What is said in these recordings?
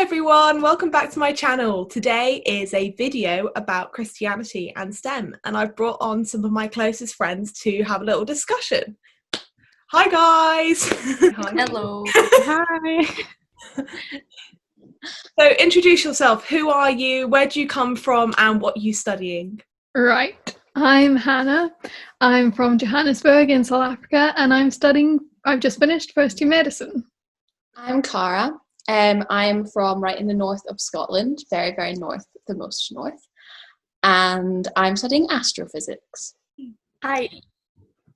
everyone, welcome back to my channel. Today is a video about Christianity and STEM, and I've brought on some of my closest friends to have a little discussion. Hi guys! Hi. Hello. Hi. So introduce yourself. Who are you, where do you come from, and what are you studying? Right. I'm Hannah. I'm from Johannesburg in South Africa, and I've just finished first year medicine. I'm Cara. I'm from right in the north of Scotland, very, very north, the most north. And I'm studying astrophysics. Hi,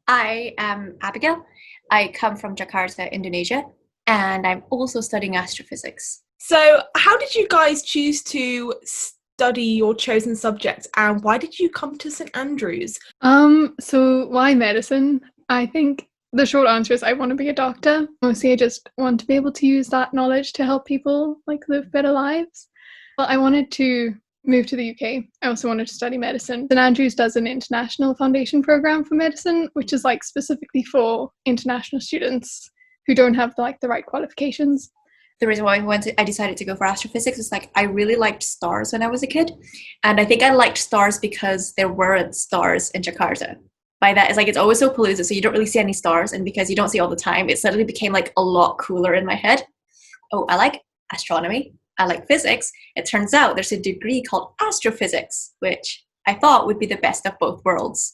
I am Abigail. I come from Jakarta, Indonesia, and I'm also studying astrophysics. So how did you guys choose to study your chosen subject, and why did you come to St Andrews? So why medicine? I think the short answer is I want to be a doctor. Mostly I just want to be able to use that knowledge to help people live better lives. But I wanted to move to the UK. I also wanted to study medicine. St Andrews does an international foundation program for medicine, which is specifically for international students who don't have the right qualifications. The reason why I decided to go for astrophysics is I really liked stars when I was a kid, and I think I liked stars because there weren't stars in Jakarta. By that, it's always so polluted, so you don't really see any stars, and because you don't see all the time, it suddenly became a lot cooler in my head. Oh, I like astronomy, I like physics. It turns out there's a degree called astrophysics, which I thought would be the best of both worlds.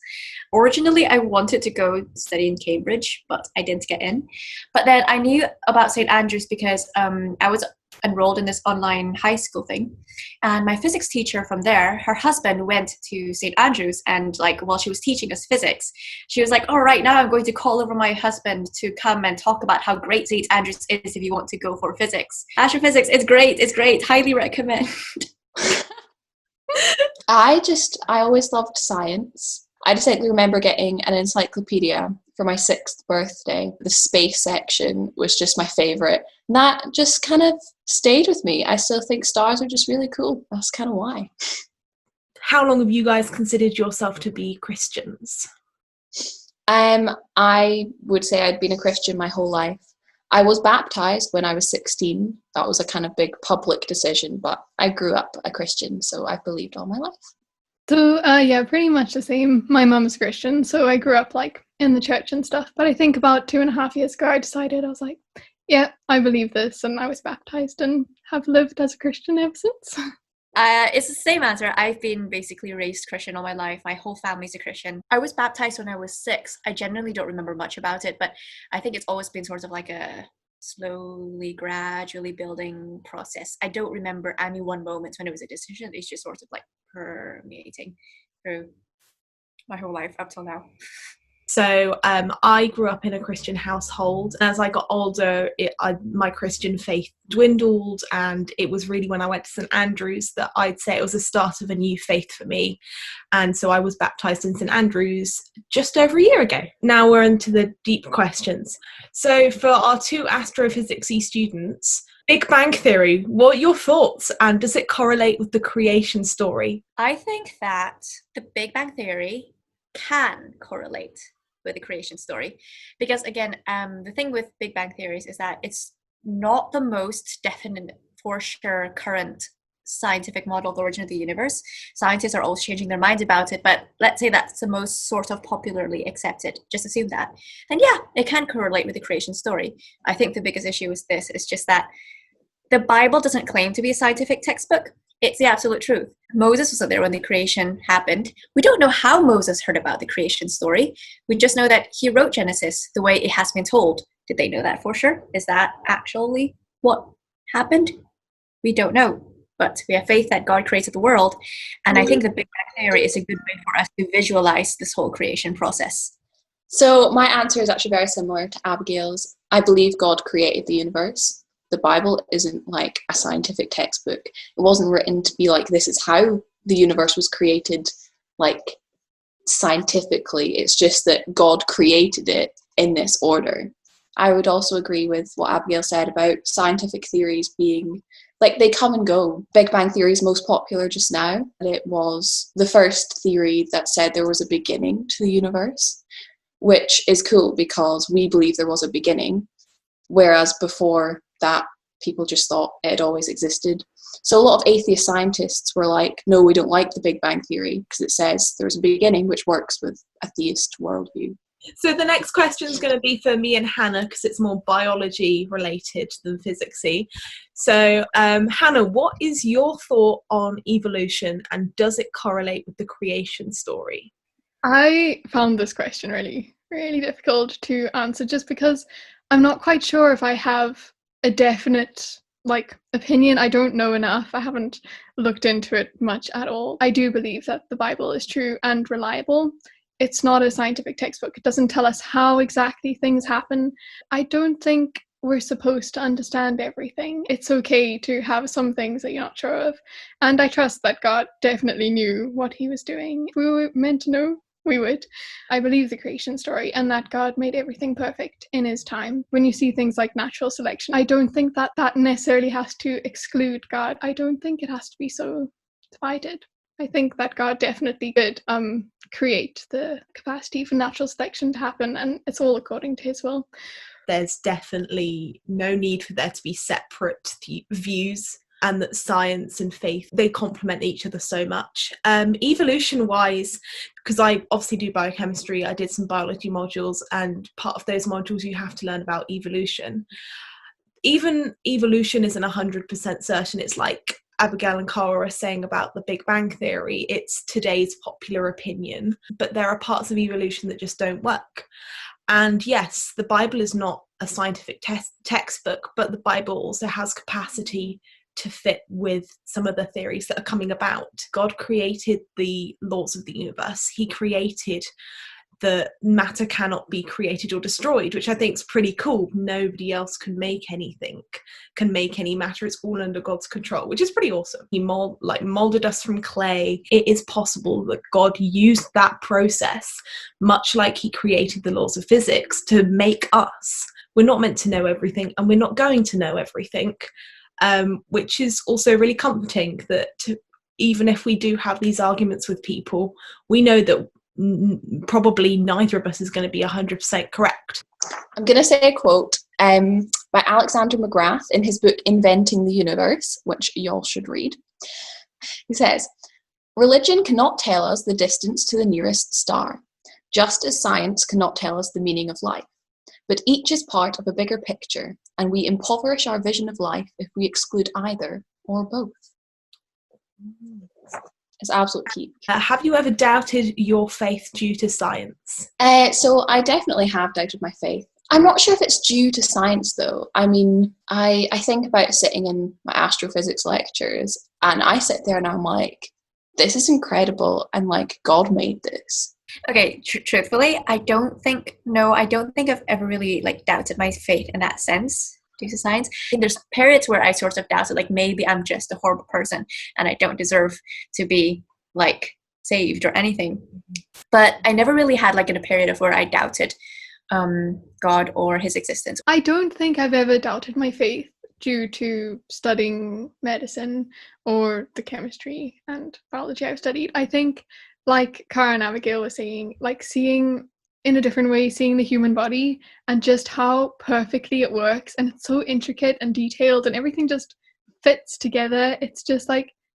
Originally, I wanted to go study in Cambridge, but I didn't get in. But then I knew about St Andrews because I was enrolled in this online high school thing. And my physics teacher from there, her husband went to St Andrews, and while she was teaching us physics, she was like, all right, now I'm going to call over my husband to come and talk about how great St Andrews is if you want to go for physics. Astrophysics, it's great, highly recommend. I always loved science. I distinctly remember getting an encyclopedia for my 6th birthday. The space section was just my favourite. And that just kind of stayed with me. I still think stars are just really cool. That's kind of why. How long have you guys considered yourself to be Christians? I would say I'd been a Christian my whole life. I was baptised when I was 16. That was a kind of big public decision, but I grew up a Christian, so I've believed all my life. So, pretty much the same. My mum's Christian, so I grew up in the church and stuff. But I think about 2.5 years ago, I decided, I was like, yeah, I believe this. And I was baptized and have lived as a Christian ever since. It's the same answer. I've been basically raised Christian all my life. My whole family's a Christian. I was baptized when I was 6. I generally don't remember much about it, but I think it's always been sort of a slowly, gradually building process. I don't remember any one moment when it was a decision. It's just sort of permeating through my whole life up till now. So I grew up in a Christian household, and as I got older, my Christian faith dwindled, and it was really when I went to St Andrews that I'd say it was the start of a new faith for me. And so I was baptised in St Andrews just over a year ago. Now we're into the deep questions. So for our 2 astrophysics-y students, Big Bang Theory, what are your thoughts, and does it correlate with the creation story? I think that the Big Bang Theory can correlate with the creation story, because again, the thing with Big Bang theories is that it's not the most definite for sure current scientific model of the origin of the universe. Scientists are always changing their minds about it, but let's say that's the most sort of popularly accepted, just assume that, then yeah, it can correlate with the creation story. I think the biggest issue is this, it's just that the Bible doesn't claim to be a scientific textbook. It's the absolute truth. Moses wasn't there when the creation happened. We don't know how Moses heard about the creation story. We just know that he wrote Genesis the way it has been told. Did they know that for sure? Is that actually what happened? We don't know. But we have faith that God created the world. And I think the Big Bang Theory is a good way for us to visualize this whole creation process. So my answer is actually very similar to Abigail's. I believe God created the universe. The Bible isn't a scientific textbook. It wasn't written to be this is how the universe was created, scientifically. It's just that God created it in this order. I would also agree with what Abigail said about scientific theories being, they come and go. Big Bang Theory is most popular just now. It was the first theory that said there was a beginning to the universe, which is cool because we believe there was a beginning, whereas before that people just thought it had always existed. So a lot of atheist scientists were like, no, we don't like the Big Bang Theory because it says there's a beginning, which works with a theist worldview. So the next question is going to be for me and Hannah, because it's more biology related than physicsy. So Hannah, what is your thought on evolution, and does it correlate with the creation story? I found this question really, really difficult to answer, just because I'm not quite sure if I have a definite opinion. I don't know enough. I haven't looked into it much at all. I do believe that the Bible is true and reliable. It's not a scientific textbook. It doesn't tell us how exactly things happen. I don't think we're supposed to understand everything. It's okay to have some things that you're not sure of. And I trust that God definitely knew what he was doing. If we were meant to know, we would. I believe the creation story and that God made everything perfect in his time. When you see things like natural selection, I don't think that necessarily has to exclude God. I don't think it has to be so divided. I think that God definitely did create the capacity for natural selection to happen, and it's all according to his will. There's definitely no need for there to be separate views, and that science and faith, they complement each other so much. Evolution wise, because I obviously do biochemistry, I did some biology modules, and part of those modules you have to learn about evolution. Even evolution isn't 100% certain. It's like Abigail and Cara are saying about the Big Bang Theory, it's today's popular opinion, but there are parts of evolution that just don't work. And yes, the Bible is not a scientific textbook, but the Bible also has capacity to fit with some of the theories that are coming about. God created the laws of the universe. He created the matter cannot be created or destroyed, which I think is pretty cool. Nobody else can make anything, can make any matter. It's all under God's control, which is pretty awesome. He molded us from clay. It is possible that God used that process, much like he created the laws of physics, to make us. We're not meant to know everything, and we're not going to know everything, which is also really comforting, that even if we do have these arguments with people, we know that probably neither of us is going to be 100% correct. I'm going to say a quote by Alister McGrath in his book Inventing the Universe, which y'all should read. He says, "Religion cannot tell us the distance to the nearest star, just as science cannot tell us the meaning of life. But each is part of a bigger picture, and we impoverish our vision of life if we exclude either or both." It's absolute peak. Have you ever doubted your faith due to science? So I definitely have doubted my faith. I'm not sure if it's due to science though. I mean, I think about sitting in my astrophysics lectures, and I sit there and I'm like, this is incredible, and like, God made this. Okay, truthfully, I don't think I've ever really doubted my faith in that sense due to science. I think there's periods where I sort of doubted, maybe I'm just a horrible person and I don't deserve to be saved or anything. But I never really had in a period of where I doubted God or his existence. I don't think I've ever doubted my faith due to studying medicine or the chemistry and biology I've studied. I think, like Cara and Abigail were saying, seeing in a different way, seeing the human body and just how perfectly it works, and it's so intricate and detailed and everything just fits together. It's just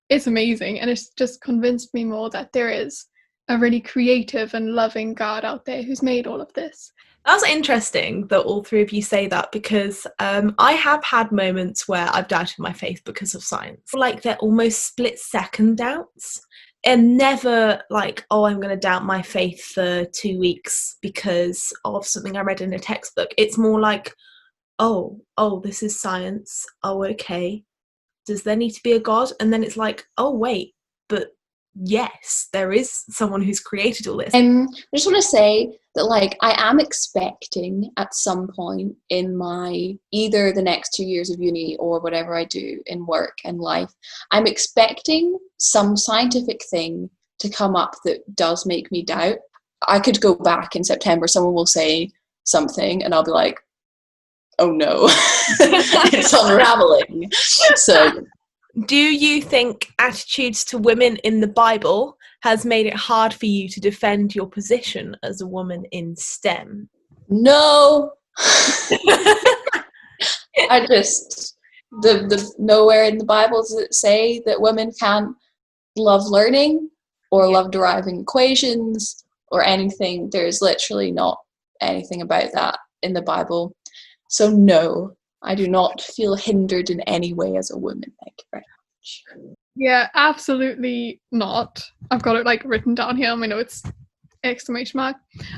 it's amazing, and it's just convinced me more that there is a really creative and loving God out there who's made all of this. That's interesting that all three of you say that, because I have had moments where I've doubted my faith because of science. They're almost split-second doubts. And never I'm going to doubt my faith for 2 weeks because of something I read in a textbook. It's more oh, this is science. Oh, okay. Does there need to be a God? And then it's oh, wait, but yes, there is someone who's created all this. I just want to say that I am expecting at some point in my either the next 2 years of uni or whatever I do in work and life, I'm expecting some scientific thing to come up that does make me doubt. I could go back in September, someone will say something and I'll be like, oh no, it's unraveling. So do you think attitudes to women in the Bible has made it hard for you to defend your position as a woman in STEM? No. I The nowhere in the Bible does it say that women can't love learning or love deriving equations or anything. There's literally not anything about that in the Bible. So no, I do not feel hindered in any way as a woman. Thank you very much. Yeah, absolutely not. I've got it like written down here on my notes, exclamation mark.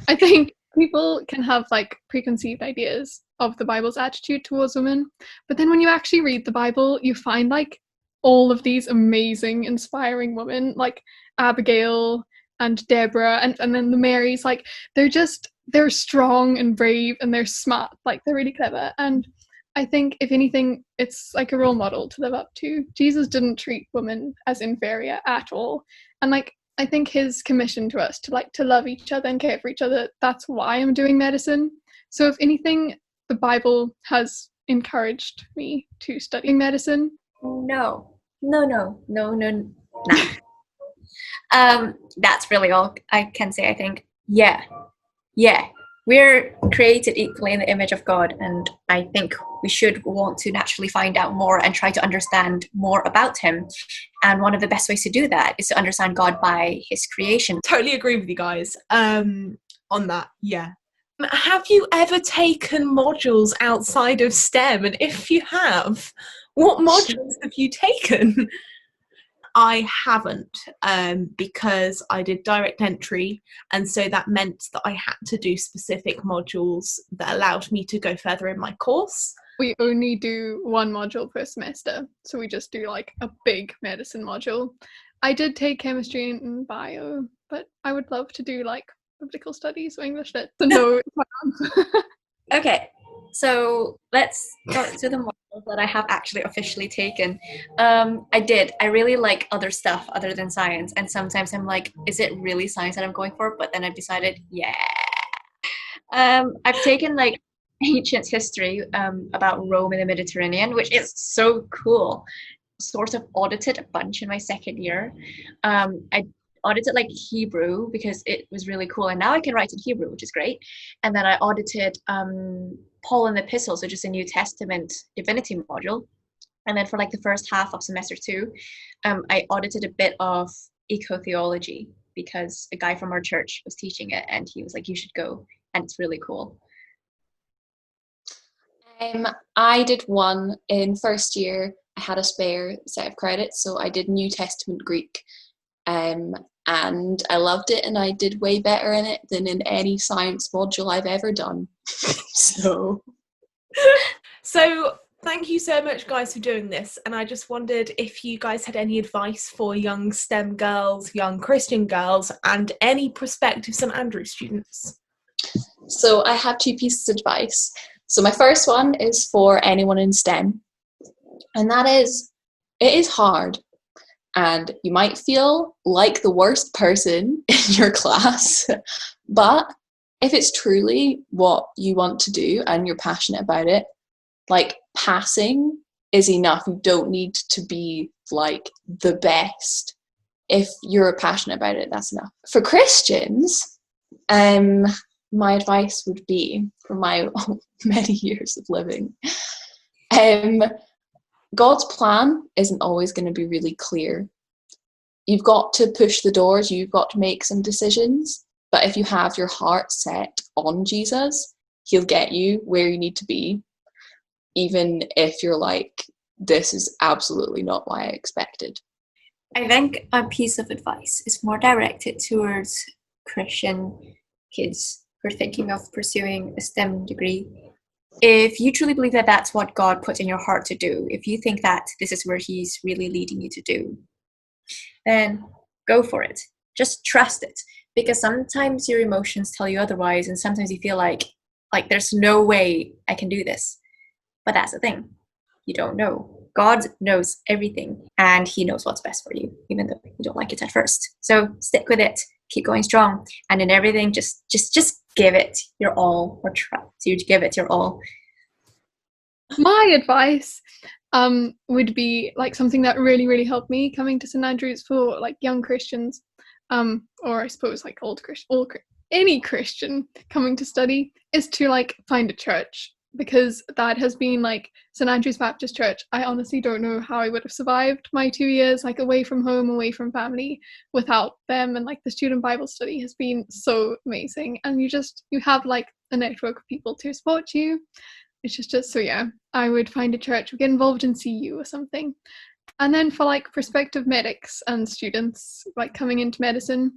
I think people can have like preconceived ideas of the Bible's attitude towards women, but then when you actually read the Bible, you find like all of these amazing, inspiring women like Abigail and Deborah and then the Marys, like they're strong and brave and they're smart, like they're really clever. And I think if anything, it's like a role model to live up to. Jesus didn't treat women as inferior at all. And like I think his commission to us to love each other and care for each other, that's why I'm doing medicine. So if anything, the Bible has encouraged me to study medicine. No. That's really all I can say, I think. Yeah. We're created equally in the image of God, and I think we should want to naturally find out more and try to understand more about him. And one of the best ways to do that is to understand God by his creation. Totally agree with you guys on that, yeah. Have you ever taken modules outside of STEM? And if you have, what modules have you taken? I haven't, because I did direct entry, and so that meant that I had to do specific modules that allowed me to go further in my course. We only do one module per semester, so we just do like a big medicine module. I did take chemistry and bio, but I would love to do like biblical studies or English lit. So no, it's my answer. Okay, so let's go to the modules that I have actually officially taken. I really like other stuff other than science, and sometimes I'm like, is it really science that I'm going for? But then I've decided, yeah. I've taken like ancient history about Rome and the Mediterranean, which is so cool. Sort of audited a bunch in my second year. I audited like Hebrew because it was really cool, and now I can write in Hebrew, which is great. And then I audited Paul and the Epistles, which is a New Testament divinity module. And then for like the first half of semester 2, I audited a bit of eco-theology because a guy from our church was teaching it, and he was like, you should go, and it's really cool. I did one in first year. I had a spare set of credits, so I did New Testament Greek, and I loved it, and I did way better in it than in any science module I've ever done. So thank you so much, guys, for doing this. And I just wondered if you guys had any advice for young STEM girls, young Christian girls, and any prospective St Andrews students. So I have 2 pieces of advice. So my first one is for anyone in STEM, and that is, it is hard, and you might feel like the worst person in your class, but if it's truly what you want to do and you're passionate about it, like passing is enough. You don't need to be like the best. If you're passionate about it, that's enough. For Christians, my advice would be, from my many years of living, God's plan isn't always going to be really clear. You've got to push the doors, you've got to make some decisions, but if you have your heart set on Jesus, he'll get you where you need to be, even if you're like, this is absolutely not what I expected. I think a piece of advice is more directed towards Christian kids who are thinking of pursuing a STEM degree. If you truly believe that that's what God put in your heart to do, if you think that this is where he's really leading you to do, then go for it. Just trust it, because sometimes your emotions tell you otherwise, and sometimes you feel like there's no way I can do this. But that's the thing. You don't know. God knows everything, and he knows what's best for you, even though you don't like it at first. So stick with it. Keep going strong. And in everything, just give it your all, or try to give it your all. My advice would be like something that really, really helped me coming to St Andrews for like young Christians, or I suppose like any Christian coming to study, is to like find a church. because that has been like St Andrew's Baptist Church. I honestly don't know how I would have survived my 2 years like away from home, away from family without them. And like the student Bible study has been so amazing, and you have like a network of people to support you. It's just so yeah, I would find a church, get involved in CU or something. And then for like prospective medics and students like coming into medicine,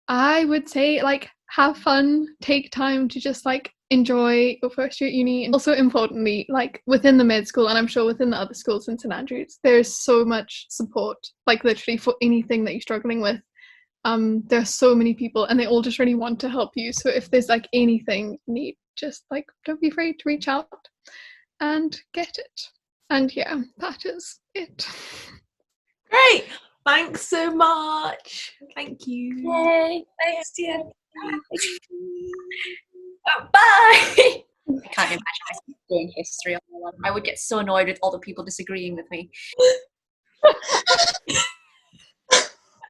I would say like have fun, take time to just like enjoy your first year at uni. And also importantly, like within the med school, and I'm sure within the other schools in St Andrews, there's so much support, like literally for anything that you're struggling with. There's so many people and they all just really want to help you. So if there's like anything you need, just like don't be afraid to reach out and get it. And yeah, that is it. Great. Thanks so much. Thank you. Yay. Thanks, dear. Oh, bye. I can't imagine myself doing history on my own. I would get so annoyed with all the people disagreeing with me.